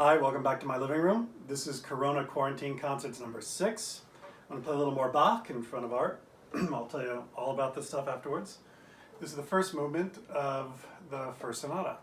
Hi, welcome back to my living room. This is Corona Quarantine Concerts number 6. I'm going to play a little more Bach in front of art. I'll tell you all about this stuff afterwards. This is the first movement of the first sonata.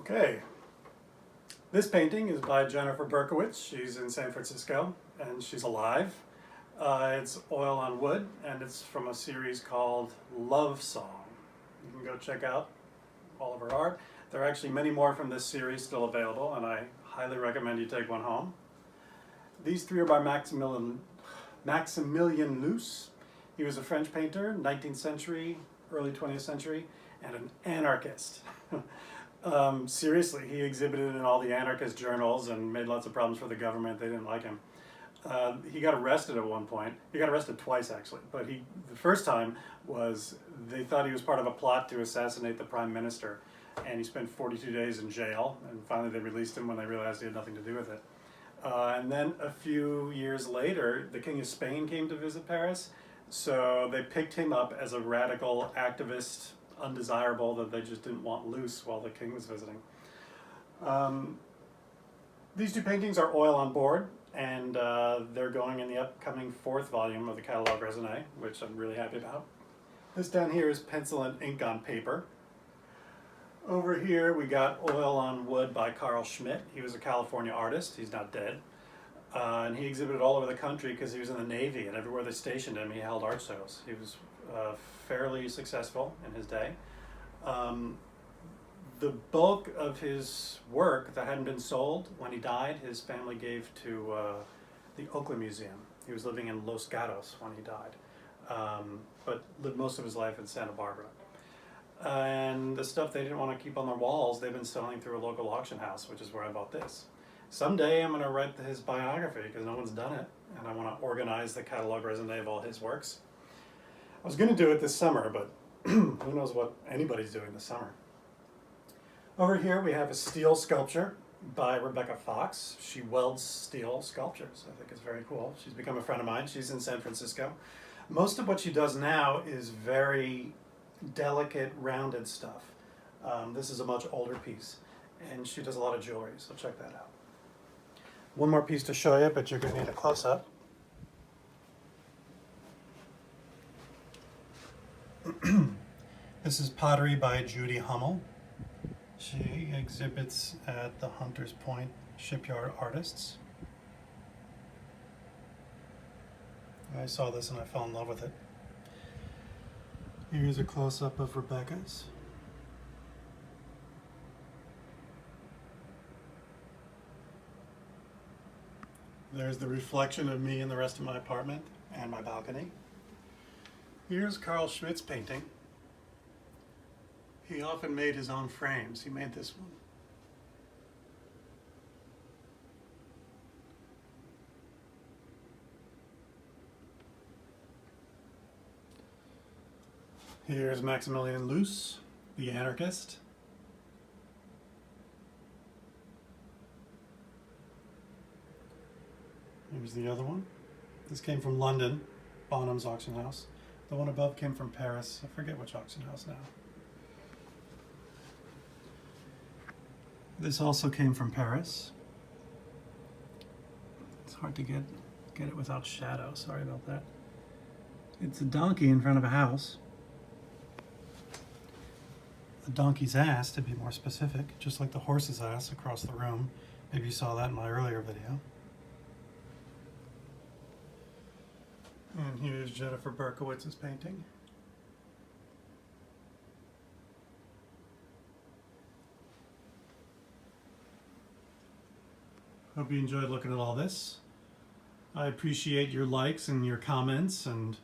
Okay, this painting is by Jennifer Berkowitz. She's in San Francisco and she's alive. It's oil on wood and it's from a series called Love Song. You can go check out all of her art. There are actually many more from this series still available and I highly recommend you take one home. These three are by Maximilien Luce. He was a French painter, 19th century, early 20th century, and an anarchist. Seriously, he exhibited in all the anarchist journals and made lots of problems for the government. They didn't like him. He got arrested at one point. He got arrested twice, actually. But the first time was they thought he was part of a plot to assassinate the prime minister. And he spent 42 days in jail. And finally they released him when they realized he had nothing to do with it. And then a few years later, the King of Spain came to visit Paris. So they picked him up as a radical activist undesirable that they just didn't want Luce while the king was visiting. These two paintings are oil on board, and they're going in the upcoming 4th volume of the Catalogue Raisonné, which I'm really happy about. This down here is pencil and ink on paper. Over here we got oil on wood by Karl Schmidt. He was a California artist. He's not dead. And he exhibited all over the country because he was in the Navy, and everywhere they stationed him, he held art shows. He was fairly successful in his day. The bulk of his work that hadn't been sold when he died, his family gave to the Oakland Museum. He was living in Los Gatos when he died, but lived most of his life in Santa Barbara. And the stuff they didn't want to keep on their walls, they've been selling through a local auction house, which is where I bought this. Someday I'm going to write his biography because no one's done it, and I want to organize the Catalogue Raisonné of all his works. I was going to do it this summer, but who knows what anybody's doing this summer. Over here we have a steel sculpture by Rebecca Fox. She welds steel sculptures. I think it's very cool. She's become a friend of mine. She's in San Francisco. Most of what she does now is very delicate, rounded stuff. This is a much older piece, and she does a lot of jewelry, so check that out. One more piece to show you, but you're going to need a close-up. This is pottery by Judy Hummell. She exhibits at the Hunters Point Shipyard Artists. I saw this and I fell in love with it. Here's a close-up of Rebecca's. There's the reflection of me in the rest of my apartment and my balcony. Here's Karl Schmidt's painting. He often made his own frames. He made this one. Here's Maximilian Luce, the anarchist. Here's the other one. This came from London, Bonham's auction house. The one above came from Paris. I forget which auction house now. This also came from Paris. It's hard to get it without shadow. Sorry about that. It's a donkey in front of a house. A donkey's ass, to be more specific, just like the horse's ass across the room. Maybe you saw that in my earlier video. And here's Jennifer Berkowitz's painting. Hope you enjoyed looking at all this. I appreciate your likes and your comments, and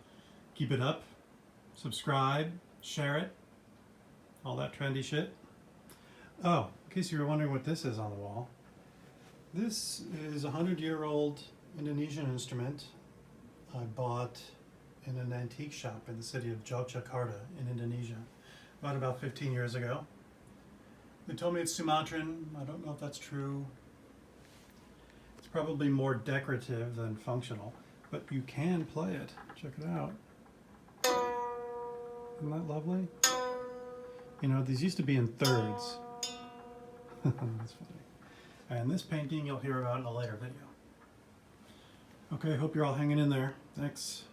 keep it up. Subscribe, share it, all that trendy shit. Oh, in case you were wondering what this is on the wall. This is a 100-year-old Indonesian instrument I bought in an antique shop in the city of Yogyakarta in Indonesia about 15 years ago. They told me it's Sumatran. I don't know if that's true. It's probably more decorative than functional, but you can play it. Check it out. Isn't that lovely? You know, these used to be in thirds. That's funny. And this painting you'll hear about in a later video. Okay, hope you're all hanging in there. Thanks.